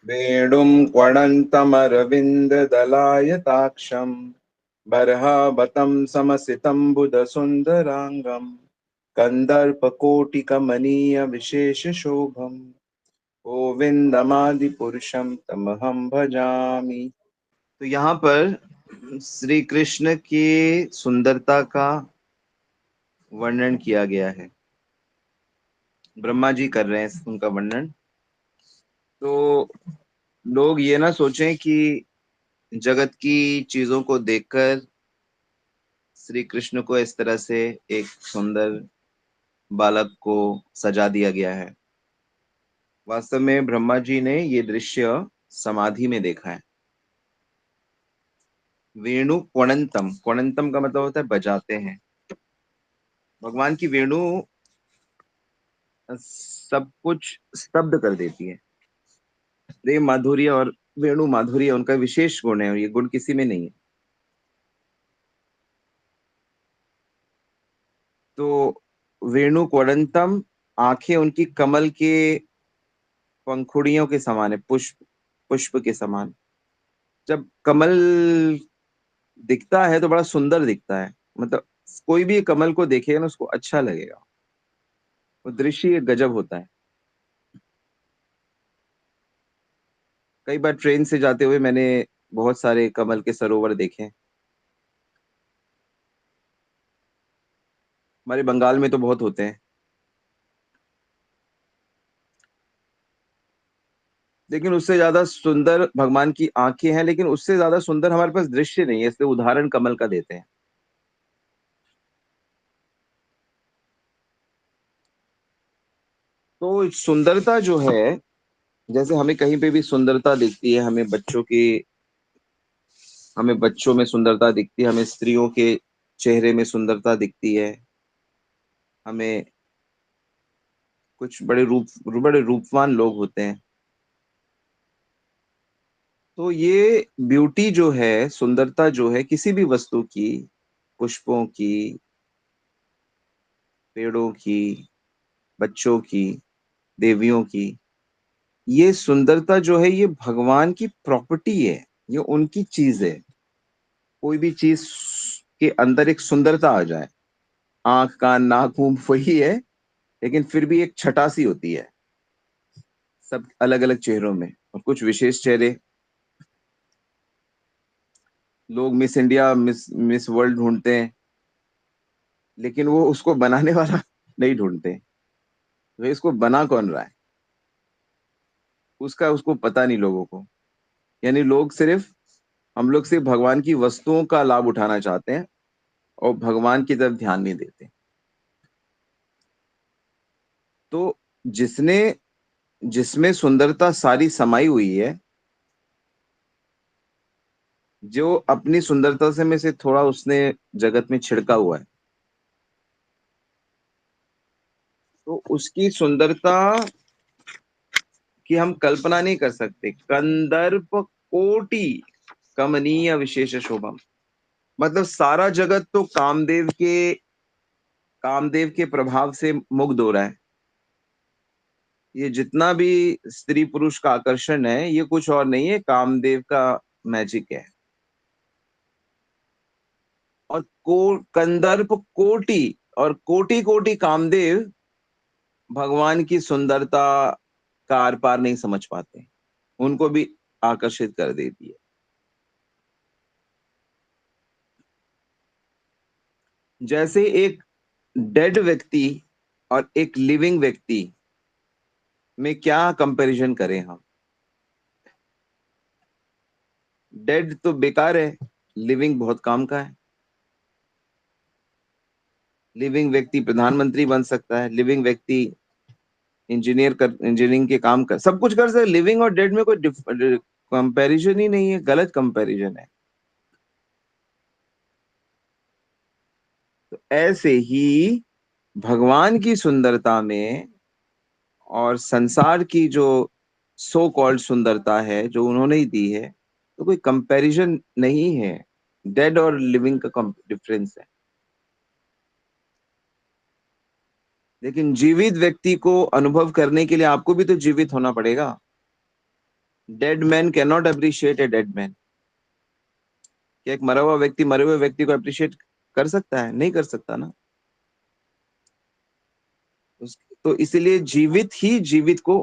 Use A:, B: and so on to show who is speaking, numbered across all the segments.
A: वेणुं क्वणन्तमरविन्ददलायताक्षं बर्हावतं समसितं बुधसुन्दराङ्गं कन्दर्पकोटिकमनीयविशेषशोभम् गोविन्दमादिपुरुषं तमहं भजामि। तो यहाँ पर श्री कृष्ण की सुंदरता का वर्णन किया गया है। ब्रह्मा जी कर रहे हैं उनका वर्णन। तो लोग ये ना सोचें कि जगत की चीजों को देखकर श्री कृष्ण को इस तरह से एक सुंदर बालक को सजा दिया गया है। वास्तव में ब्रह्मा जी ने ये दृश्य समाधि में देखा है। वेणु क्वणंतम, क्वणंतम का मतलब होता है बजाते हैं। भगवान की वेणु सब कुछ स्तब्ध कर देती है। प्रेम माधुर्य और वेणु माधुर्य उनका विशेष गुण है और ये गुण किसी में नहीं है। तो वेणु क्वणंतम, आंखें उनकी कमल के पंखुड़ियों के समान है, पुष्प पुष्प के समान। जब कमल दिखता है तो बड़ा सुंदर दिखता है। मतलब कोई भी कमल को देखेगा ना उसको अच्छा लगेगा। वो दृश्य एक गजब होता है। कई बार ट्रेन से जाते हुए मैंने बहुत सारे कमल के सरोवर देखे हैं। हमारे बंगाल में तो बहुत होते हैं। लेकिन उससे ज्यादा सुंदर भगवान की आंखें हैं, लेकिन उससे ज्यादा सुंदर हमारे पास दृश्य नहीं है, इसलिए उदाहरण कमल का देते हैं। तो सुंदरता जो है, जैसे हमें कहीं पे भी सुंदरता दिखती है, हमें बच्चों में सुंदरता दिखती है, हमें स्त्रियों के चेहरे में सुंदरता दिखती है, हमें कुछ बड़े रूपवान लोग होते हैं। तो ये ब्यूटी जो है, सुंदरता जो है किसी भी वस्तु की, पुष्पों की, पेड़ों की, बच्चों की, देवियों की, ये सुंदरता जो है ये भगवान की प्रॉपर्टी है। ये उनकी चीज है। कोई भी चीज के अंदर एक सुंदरता आ जाए, आंख कान नाक मुंह वही है, लेकिन फिर भी एक छटा सी होती है सब अलग अलग चेहरों में, और कुछ विशेष चेहरे। लोग miss India, miss miss world ढूंढते हैं, लेकिन वो उसको बनाने वाला नहीं ढूंढते। तो इसको बना कौन रहा है, उसका उसको पता नहीं लोगों को। यानी हम लोग सिर्फ भगवान की वस्तुओं का लाभ उठाना चाहते हैं और भगवान की तरफ ध्यान नहीं देते। तो जिसने जिसमें सुंदरता सारी समाई हुई है, जो अपनी सुंदरता से में से थोड़ा उसने जगत में छिड़का हुआ है, तो उसकी सुंदरता की हम कल्पना नहीं कर सकते। कंदर्प कोटि कमनीय विशेष शोभम। मतलब सारा जगत तो कामदेव के प्रभाव से मुग्ध हो रहा है। ये जितना भी स्त्री पुरुष का आकर्षण है, ये कुछ और नहीं है, कामदेव का मैजिक है। और कंदर्प कोटि, और कोटि कोटि कामदेव भगवान की सुंदरता का आर पार नहीं समझ पाते, उनको भी आकर्षित कर देती है। जैसे एक डेड व्यक्ति और एक लिविंग व्यक्ति में क्या कंपैरिजन करें हम। डेड तो बेकार है, लिविंग बहुत काम का है। लिविंग व्यक्ति प्रधानमंत्री बन सकता है, लिविंग व्यक्ति इंजीनियरिंग के काम कर, सब कुछ कर सकते। लिविंग और डेड में कोई कंपैरिजन ही नहीं है, गलत कंपैरिजन है। तो ऐसे ही भगवान की सुंदरता में और संसार की जो सो कॉल्ड सुंदरता है जो उन्होंने ही दी है, तो कोई कंपैरिजन नहीं है। डेड और लिविंग का डिफरेंस है। लेकिन जीवित व्यक्ति को अनुभव करने के लिए आपको भी तो जीवित होना पड़ेगा। Dead man can not appreciate a dead man. क्या एक मरा हुआ व्यक्ति मरे हुए व्यक्ति को अप्रिशिएट कर सकता है? नहीं कर सकता ना। तो इसीलिए जीवित ही जीवित को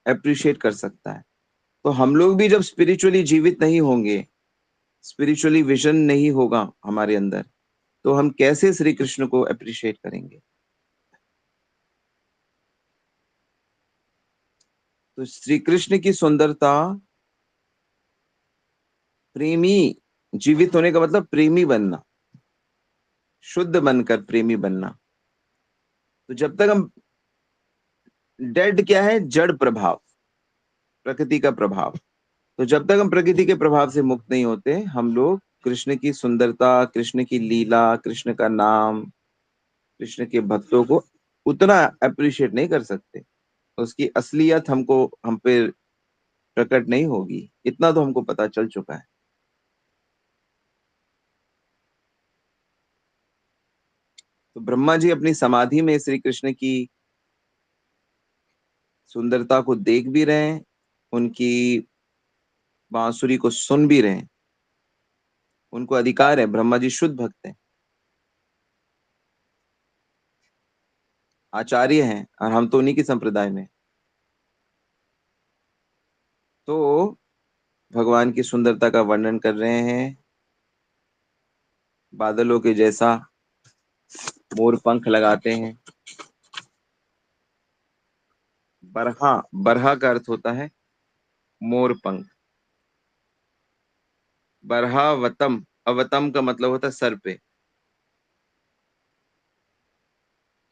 A: अप्रिशिएट कर सकता है। तो हम लोग भी जब स्पिरिचुअली जीवित नहीं होंगे, स्पिरिचुअली विजन नहीं होगा हमारे अंदर, तो हम कैसे श्री कृष्ण को अप्रिशिएट करेंगे? तो श्री कृष्ण की सुंदरता, प्रेमी, जीवित होने का मतलब प्रेमी बनना, शुद्ध बनकर प्रेमी बनना। तो जब तक हम, डेड क्या है? जड़ प्रभाव, प्रकृति का प्रभाव। तो जब तक हम प्रकृति के प्रभाव से मुक्त नहीं होते, हम लोग कृष्ण की सुंदरता, कृष्ण की लीला, कृष्ण का नाम, कृष्ण के भक्तों को उतना अप्रिशिएट नहीं कर सकते। उसकी असलियत हम पे प्रकट नहीं होगी। इतना तो हमको पता चल चुका है। तो ब्रह्मा जी अपनी समाधि में श्री कृष्ण की सुंदरता को देख भी रहे हैं, उनकी बांसुरी को सुन भी रहे हैं। उनको अधिकार है, ब्रह्मा जी शुद्ध भक्त हैं, आचार्य हैं, और हम तो उन्हीं की संप्रदाय में। तो भगवान की सुंदरता का वर्णन कर रहे हैं। बादलों के जैसा मोर पंख लगाते हैं। बरहा, बरहा का अर्थ होता है मोर पंख। बरहावतम, अवतम का मतलब होता है सर पे।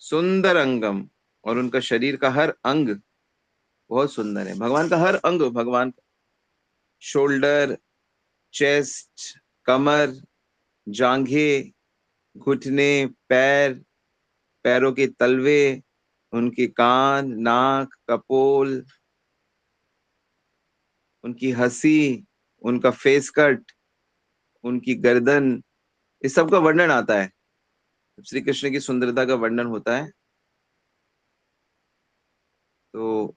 A: सुंदर अंगम, और उनका शरीर का हर अंग बहुत सुंदर है। भगवान का हर अंग, भगवान, शोल्डर, चेस्ट, कमर, जांघे, घुटने, पैर, पैरों के तलवे, उनके कान, नाक, कपोल, उनकी हंसी, उनका फेस कट, उनकी गर्दन, इस सब का वर्णन आता है। श्री कृष्ण की सुंदरता का वर्णन होता है। तो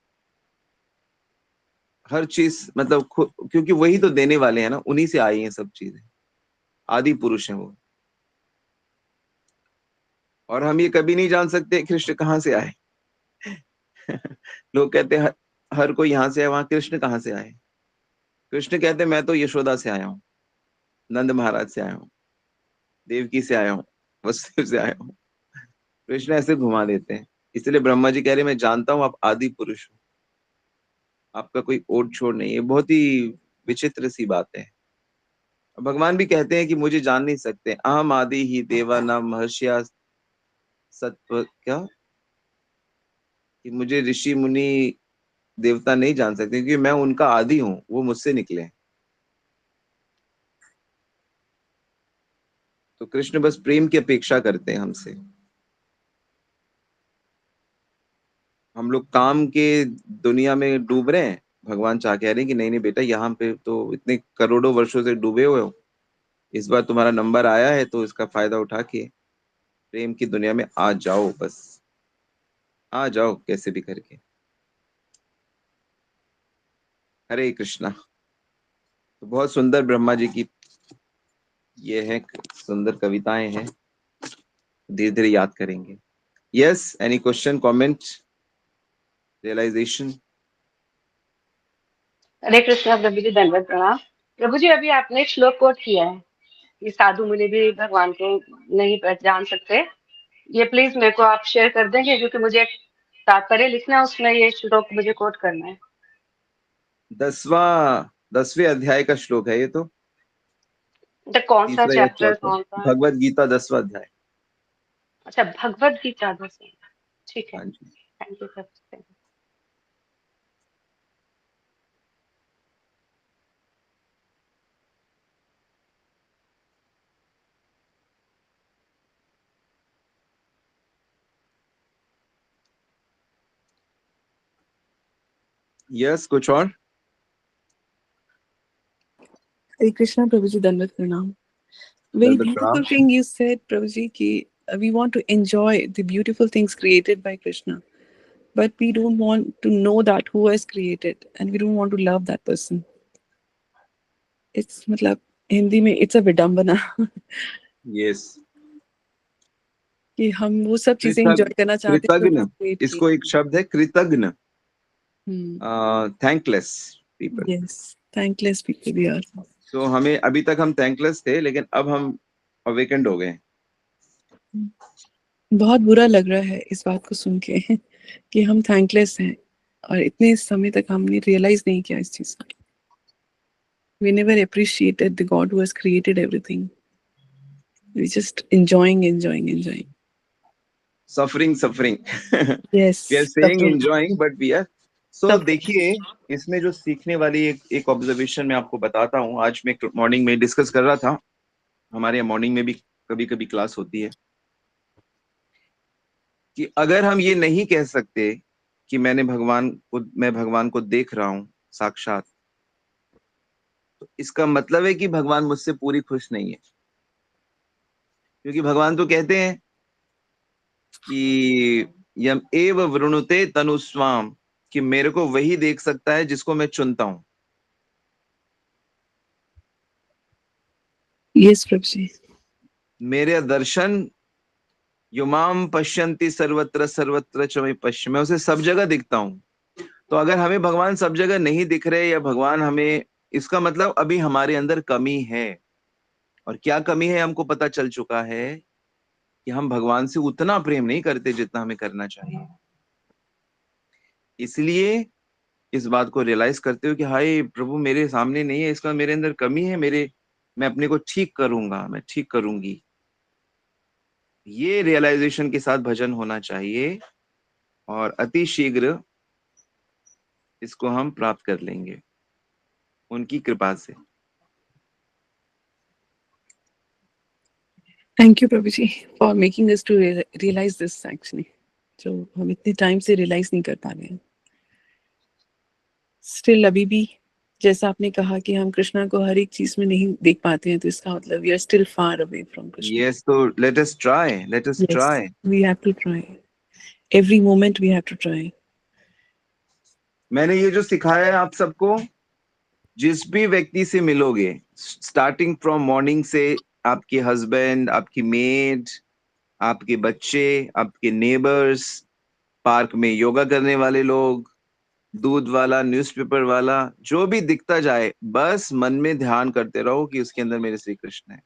A: हर चीज मतलब क्योंकि वही तो देने वाले हैं ना, उन्हीं से आई हैं सब चीजें। आदि पुरुष हैं वो। और हम ये कभी नहीं जान सकते कृष्ण कहाँ से आए। लोग कहते हैं हर कोई यहाँ से आए, वहां कृष्ण कहाँ से आए? कृष्ण कहते हैं मैं तो यशोदा से आया हूँ, नंद महाराज से आया हूँ, देवकी से आया हूँ, वसुदेव से आया हूँ। कृष्ण ऐसे घुमा देते हैं। इसलिए ब्रह्मा जी कह रहे मैं जानता हूँ आप आदि पुरुष हो, आपका कोई ओट छोड़ नहीं है। बहुत ही विचित्र सी बात है। भगवान भी कहते हैं कि मुझे जान नहीं सकते, अहम आदि ही देवा नाम महर्षिया सत्व क्या, कि मुझे ऋषि मुनि देवता नहीं जान सकते क्योंकि मैं उनका आदि हूँ, वो मुझसे निकले हैं। तो कृष्ण बस प्रेम की अपेक्षा करते हैं हमसे। हम लोग काम के दुनिया में डूब रहे हैं, भगवान चाह कह रहे हैं कि नहीं नहीं बेटा, यहाँ पे तो इतने करोड़ों वर्षों से डूबे हुए हो, इस बार तुम्हारा नंबर आया है तो इसका फायदा उठा के प्रेम की दुनिया में आ जाओ, बस आ जाओ कैसे भी करके। हरे कृष्णा। तो बहुत सुंदर ब्रह्मा जी की ये है, सुंदर कविताएं हैं, धीरे धीरे याद करेंगे। Yes, any question, comment, realization?
B: Hare Krishna प्रभु जी, दंडवत प्रणाम। प्रभु जी, अभी आपने एक श्लोक कोट किया है कि साधु मुनि भी भगवान को नहीं पहचान सकते। ये प्लीज मेरे को आप शेयर कर देंगे, क्योंकि मुझे एक तात्पर्य लिखना है, उसमें ये श्लोक मुझे कोट करना है।
A: 10वें अध्याय का श्लोक है ये तो।
B: तो कौन सा
A: तीसरा या
B: चैप्टर,
A: चौथा,
B: कौन सा?
A: भगवत गीता 10वां अध्याय।
B: अच्छा, भगवत गीता 10। ठीक है,
A: हाँ जी।
B: Thank you sir.
A: यस, कुछ और?
C: Hare Krishna, Prabhuji, Dandavat Pranam. Very
A: दंडवत
C: beautiful
A: प्रणाम।
C: thing you said, Prabhuji, ki we want to enjoy the beautiful things created by Krishna. but we don't want to know that who has created, and we don't want to love that person. It's मतलब हिंदी में it's a विडंबना
A: yes.
C: कि हम वो सब चीजें
A: कृतज्ञ,
C: enjoy करना चाहते हैं जो
A: कृतज्ञ,
C: हमने create की।
A: इसको एक शब्द है कृतज्ञ,
C: hmm,
A: thankless people.
C: yes, thankless people we are.
A: तो हमें अभी तक हम थैंकलेस थे, लेकिन अब हम अवेकेंड हो गए।
C: बहुत बुरा लग रहा है इस बात को सुन के कि हम थैंकलेस हैं और इतने समय तक हमने रियलाइज नहीं किया इस चीज को। We never appreciated the God who has created everything. We just enjoying.
A: Suffering suffering
C: Yes,
A: we are saying
C: suffering.
A: Enjoying but we are. So
C: Suffering.
A: देखिए, इसमें जो सीखने वाली एक ऑब्जर्वेशन मैं आपको बताता हूँ। आज मैं मॉर्निंग में डिस्कस कर रहा था, हमारे यहाँ मॉर्निंग में भी कभी कभी क्लास होती है, कि अगर हम ये नहीं कह सकते कि मैं भगवान को देख रहा हूं साक्षात, तो इसका मतलब है कि भगवान मुझसे पूरी खुश नहीं है। क्योंकि भगवान तो कहते हैं कि यम एव वृणुते तनुस्वाम, कि मेरे को वही देख सकता है जिसको मैं चुनता हूं।
C: Yes, Prabhuji.
A: मेरे दर्शन युमाम पश्यन्ति सर्वत्र सर्वत्र च मैं पश्य, मैं उसे सब जगह दिखता हूं। तो अगर हमें भगवान सब जगह नहीं दिख रहे, या भगवान हमें, इसका मतलब अभी हमारे अंदर कमी है। और क्या कमी है हमको पता चल चुका है, कि हम भगवान से उतना प्रेम नहीं करते जितना हमें करना चाहिए। इसलिए इस बात को रियलाइज करते हो कि हाय प्रभु मेरे सामने नहीं है, इसका मेरे अंदर कमी है, मैं अपने को ठीक करूंगा, मैं ठीक करूंगी। ये रियलाइजेशन के साथ भजन होना चाहिए, और अति शीघ्र इसको हम प्राप्त कर लेंगे उनकी कृपा से।
C: Thank you, Prabhuji, for making us to realize this actually. जो हम इतने टाइम से रियलाइज नहीं कर पा रहे हैं। स्टिल अभी भी जैसा आपने कहा कि हम कृष्णा को हर एक चीज में नहीं देख पाते हैं, तो इसका मतलब we are still far away from Krishna.
A: Yes, तो let us
C: Yes,
A: try.
C: we have to try. Every moment we have to try.
A: मैंने ये जो सिखाया है आप सबको, जिस भी व्यक्ति से मिलोगे, स्टार्टिंग फ्रॉम मॉर्निंग से, आपके हस्बैंड, आपकी मेड, आपके बच्चे, आपके नेबर्स, पार्क में योगा करने वाले लोग, दूध वाला, न्यूज़पेपर वाला, जो भी दिखता जाए, बस मन में ध्यान करते रहो कि उसके अंदर मेरे श्री कृष्ण है।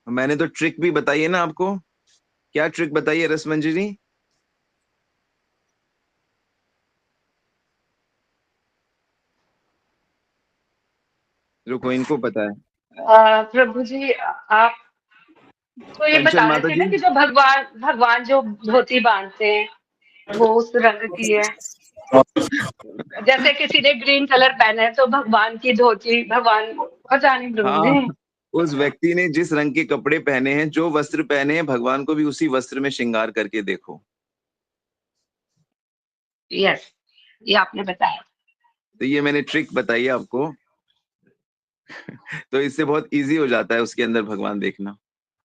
A: मैंने तो ट्रिक भी बताई है ना आपको। क्या ट्रिक बताइए रसमंजरी? रुको, इनको पता है।
B: प्रभु जी आप तो ये
A: कंचन
B: बता रहे
A: माता
B: थे ना
A: जी।
B: कि जो भगवान भगवान जो धोती बांधते हैं वो उस रंग की है। जैसे किसी ने ग्रीन कलर पहना है तो भगवान की धोती भगवान पता नहीं प्रभु
A: हाँ,
B: जी।
A: उस व्यक्ति ने जिस रंग के कपड़े पहने हैं, जो वस्त्र पहने हैं, भगवान को भी उसी वस्त्र में श्रृंगार करके देखो।
B: यस, ये आपने बताया।
A: तो ये मैंने ट्रिक बताई है आपको। तो इससे बहुत इजी हो जाता है उसके अंदर भगवान देखना,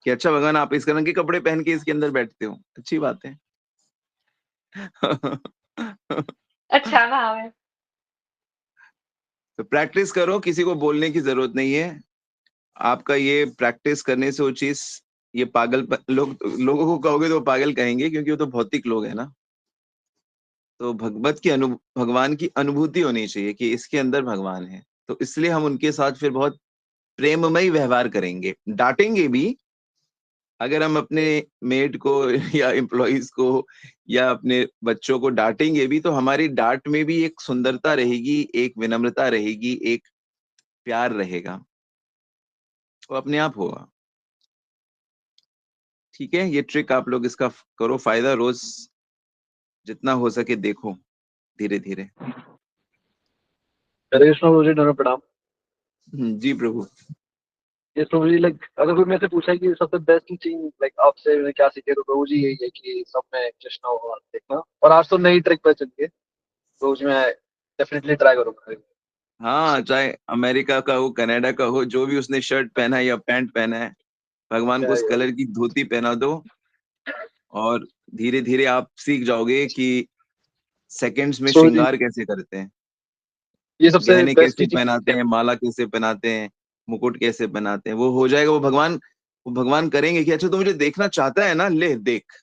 A: कि अच्छा भगवान आप इस रंग के कपड़े पहन के इसके अंदर बैठते हो, अच्छी बात है।
B: अच्छा भाव है।
A: तो प्रैक्टिस करो, किसी को बोलने की जरूरत नहीं है। आपका ये प्रैक्टिस करने से वो चीज, ये पागल लोगों को कहोगे तो वो पागल कहेंगे, क्योंकि वो तो भौतिक लोग है ना। तो भगवान की अनुभूति होनी चाहिए कि इसके अंदर भगवान है। तो इसलिए हम उनके साथ फिर बहुत प्रेममय व्यवहार करेंगे, डांटेंगे भी। अगर हम अपने मेड को या एम्प्लॉइज को या अपने बच्चों को डांटेंगे भी, तो हमारी डांट में भी एक सुंदरता रहेगी, एक विनम्रता रहेगी, एक प्यार रहेगा, वो अपने आप होगा। ठीक है, ये ट्रिक आप लोग इसका करो फायदा, रोज जितना हो सके देखो, धीरे धीरे।
D: हरे कृष्ण प्रभु जी, धन्यवाद प्रणाम।
A: जी प्रभु।
D: ये प्रभु जी, लाइक अगर कोई मेरे से पूछा कि सबसे बेस्ट चीज लाइक आपसे मैंने क्या सीखे, तो प्रभु जी यही है कि सब में कृष्णा भगवान देखना। और आज तो नई ट्रिक पे चल के प्रभु जी मैं डेफिनेटली ट्राई करूंगा।
A: हाँ, चाहे अमेरिका का हो, कनाडा का हो, जो भी उसने शर्ट पहना है या पैंट पहना है, भगवान को उस कलर की धोती पहना दो, और धीरे धीरे आप सीख जाओगे कि सेकंड्स में
D: प्रभु जी
A: श्रृंगार कैसे करते हैं,
D: ये सबसे
A: गहने
D: बेस्ट
A: कैसे
D: टीचिंग
A: पहनाते हैं, माला कैसे पहनाते हैं, मुकुट कैसे पहनाते हैं। वो हो जाएगा, वो भगवान करेंगे कि अच्छा तू मुझे देखना चाहता है ना, ले देख,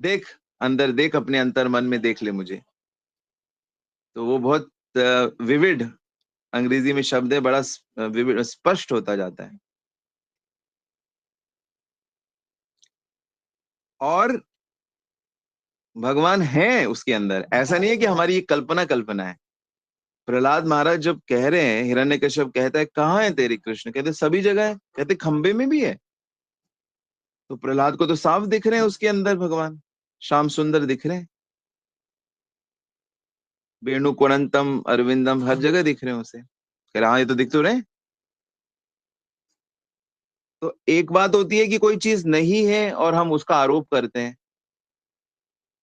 A: देख अंदर, देख अपने अंतर मन में, देख ले मुझे। तो वो बहुत विविड, अंग्रेजी में शब्द है, बड़ा विविड, स्पष्ट होता जाता है। और भगवान है उसके अंदर, ऐसा नहीं है कि हमारी ये कल्पना कल्पना है। प्रहलाद महाराज जब कह रहे हैं, हिरण्यकश्यप कहता है कहाँ है तेरे कृष्ण, कहते सभी जगह है, कहते खंबे में भी है। तो प्रहलाद को तो साफ दिख रहे हैं उसके अंदर भगवान, श्याम सुंदर दिख रहे हैं, वेणु कुणंतम अरविंदम हर जगह दिख रहे हैं उसे। कह रहा हाँ, ये तो दिख तो रहे हैं। तो एक बात होती है कि कोई चीज नहीं है और हम उसका आरोप करते हैं।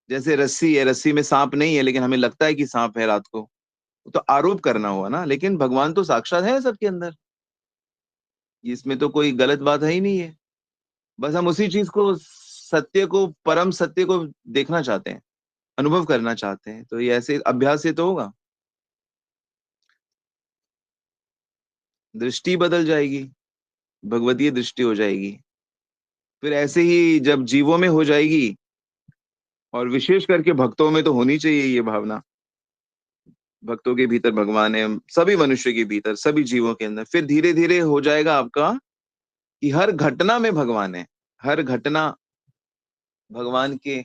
A: जैसे रस्सी है, रस्सी में सांप नहीं है लेकिन हमें लगता है कि सांप है रात को, तो आरोप करना हुआ ना। लेकिन भगवान तो साक्षात है सबके अंदर, इसमें तो कोई गलत बात है ही नहीं है। बस हम उसी चीज को, सत्य को, परम सत्य को देखना चाहते हैं, अनुभव करना चाहते हैं। तो ये ऐसे अभ्यास से तो होगा, दृष्टि बदल जाएगी, भगवतीय दृष्टि हो जाएगी। फिर ऐसे ही जब जीवों में हो जाएगी, और विशेष करके भक्तों में तो होनी चाहिए ये भावना, भक्तों के भीतर भगवान है, सभी मनुष्य के भीतर, सभी जीवों के अंदर। फिर धीरे धीरे हो जाएगा आपका कि हर घटना में भगवान है, हर घटना भगवान के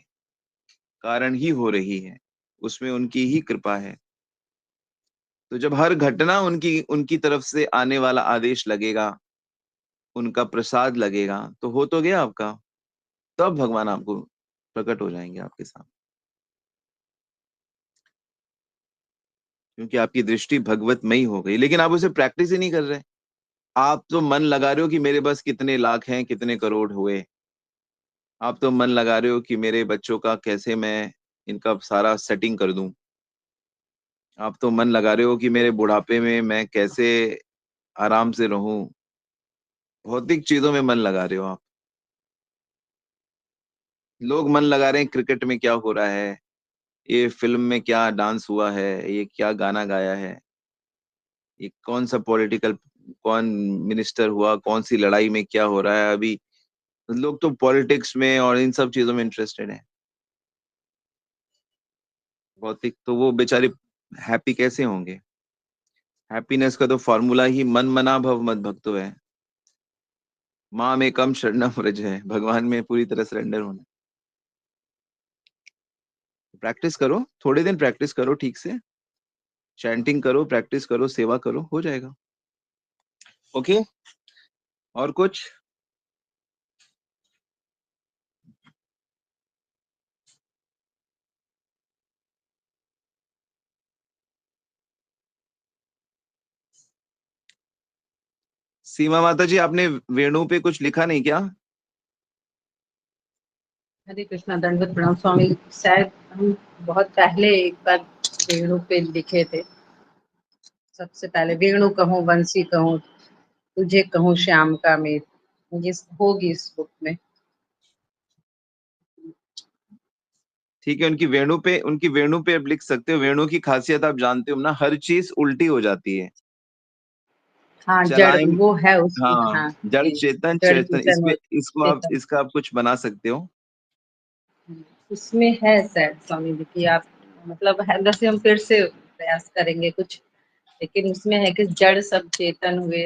A: कारण ही हो रही है, उसमें उनकी ही कृपा है। तो जब हर घटना उनकी उनकी तरफ से आने वाला आदेश लगेगा, उनका प्रसाद लगेगा, तो हो तो गया आपका। तब भगवान आपको प्रकट हो जाएंगे आपके सामने, क्योंकि आपकी दृष्टि भगवतमयी हो गई। लेकिन आप उसे प्रैक्टिस ही नहीं कर रहे। आप तो मन लगा रहे हो कि मेरे बस कितने लाख हैं, कितने करोड़ हुए। आप तो मन लगा रहे हो कि मेरे बच्चों का कैसे मैं इनका सारा सेटिंग कर दूं। आप तो मन लगा रहे हो कि मेरे बुढ़ापे में मैं कैसे आराम से रहूं। भौतिक चीजों में मन लगा रहे हो आप। लोग मन लगा रहे हैं क्रिकेट में क्या हो रहा है, ये फिल्म में क्या डांस हुआ है, ये क्या गाना गाया है, ये कौन सा पॉलिटिकल, कौन मिनिस्टर हुआ, कौन सी लड़ाई में क्या हो रहा है अभी। लोग तो पॉलिटिक्स में और इन सब चीजों में इंटरेस्टेड हैं। भौतिक तो वो बेचारे हैप्पी कैसे होंगे। हैप्पीनेस का तो फॉर्मूला ही मन मना भव मत भक्तो है। माँ में कम शरणम व्रज है, भगवान में पूरी तरह सरेंडर होना। प्रैक्टिस करो, थोड़े दिन प्रैक्टिस करो ठीक से, चैंटिंग करो, प्रैक्टिस करो, सेवा करो, हो जाएगा। ओके, और कुछ? सीमा माता जी, आपने वेणु पे कुछ लिखा नहीं क्या?
E: हरे कृष्णा, दंडवत प्रणाम स्वामी। शायद हम बहुत पहले एक बार वेणु पे लिखे थे। सबसे पहले वेणु कहूँ बंसी कहूँ, तुझे कहूँ श्याम का मेल, ये होगी इस बुक में।
A: ठीक है, उनकी वेणु पे आप लिख सकते हो। वेणु की खासियत आप जानते हो ना, हर चीज उल्टी हो जाती है।
E: हाँ, जड़
A: चलाएं,
E: वो है उसकी।
A: हाँ,
E: हाँ
A: जड़
E: जी,
A: चेतन
E: जड़
A: चेतन,
E: चेतन
A: इसमें
E: और
A: इसको आप,
E: चेतन।
A: इसका आप कुछ बना सकते हो।
E: उसमें है शायद स्वामी जी की, आप मतलब है, वैसे हम फिर से प्रयास करेंगे कुछ, लेकिन उसमें है कि जड़ सब चेतन हुए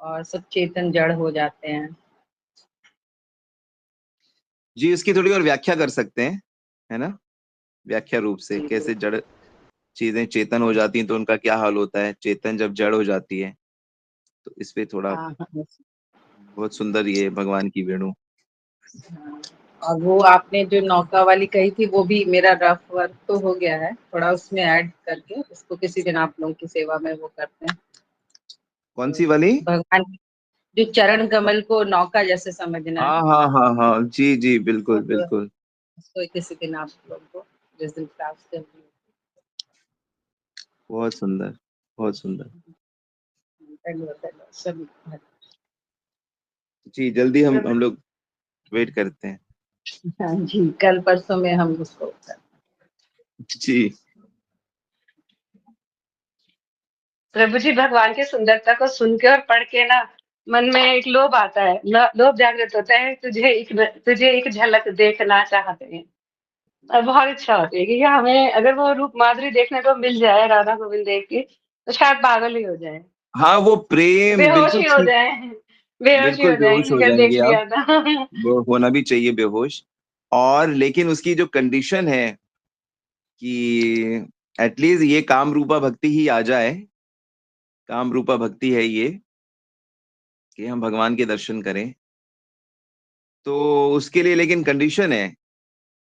E: और सब चेतन जड़ हो जाते हैं।
A: जी, इसकी थोड़ी और व्याख्या कर सकते हैं, है ना, व्याख्या रूप से
E: जी
A: कैसे जड़ चीजें चेतन हो जाती हैं तो उनका क्या हाल होता है, चेतन जब जड़ हो जाती है। तो इस पे थोड़ा,
E: हाँ हाँ
A: बहुत सुंदर ये भगवान की वेणु।
E: हाँ। और वो आपने जो नौका वाली कही थी, वो भी मेरा रफ वर्क तो हो गया है, थोड़ा उसमें ऐड करके उसको किसी दिन आप लोगों की सेवा में वो करते हैं।
A: कौन
E: तो
A: सी वाली?
E: भगवान जो चरण कमल को नौका जैसे समझना है,
A: हाँ हाँ हाँ हाँ, जी जी,
E: वो
A: बिल्कुल
E: तो
A: बिल्कुल।
E: उसको किसी दिन आप लोगों को जिस दिन क्लास करनी
A: बहुत सुंदर, बहुत सुंदर।
E: है सभी।
A: जी, जल्दी हम लोग वेट करते हैं।
E: हाँ जी, कल परसों में हम उसको
A: जी।
B: प्रभु जी, भगवान की सुंदरता को सुन के और पढ़ के ना मन में एक लोभ आता है, लोभ जागृत होता है, तुझे एक झलक देखना चाहते हैं। और बहुत इच्छा होती है कि हमें अगर वो रूप माधुरी देखने को मिल जाए, राधा गोविंद देख के, तो शायद पागल ही हो जाए,
A: हाँ, वो प्रेम
B: बेहोश
A: बिल्कुल
B: ही हो
A: ठीक।
B: जाए, बेहोश ही
A: बिल्कुल
B: हो
A: बेहोश
B: जाएंगे
A: हो
B: अगर देख
A: जाएंगे आप,
B: लिया तो।
A: वो होना भी चाहिए बेहोश। और लेकिन उसकी जो कंडीशन है कि एटलीस्ट ये काम रूपा भक्ति ही आ जाए। काम रूपा भक्ति है ये कि हम भगवान के दर्शन करें। तो उसके लिए लेकिन कंडीशन है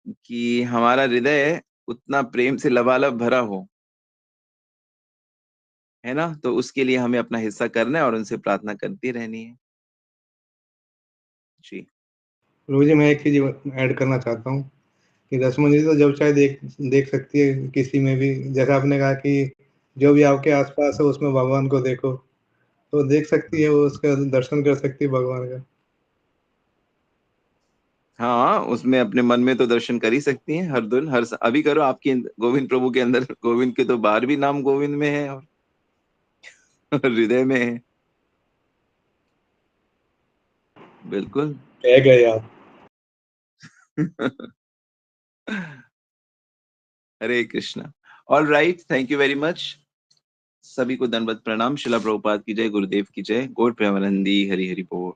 A: कि हमारा हृदय उतना प्रेम से लबालब भरा हो, है ना। तो उसके लिए हमें अपना हिस्सा करना है और उनसे प्रार्थना करती रहनी है। जी।
F: प्रभु जी, मैं एक चीज ऐड करना चाहता हूँ कि दसमंजरी तो जब चाहे देख सकती है किसी में भी। जैसा आपने कहा कि जो भी आपके आसपास है उसमें भगवान को देखो, तो देख सकती है वो, उसका दर्शन कर सकती है भगवान का।
A: हाँ, उसमें अपने मन में तो दर्शन कर ही सकती हैं, हर दिन अभी करो। आपकी गोविंद प्रभु के अंदर गोविंद के तो बाहर भी नाम गोविंद में है और हृदय में है। बिल्कुल।
F: कह गए आप।
A: Hare Krishna. All right, thank you very much. सभी को दंडवत प्रणाम। शिला प्रभुपाद की जय, गुरुदेव की जय। गौर प्रेमानंदी। हरि हरि बोल।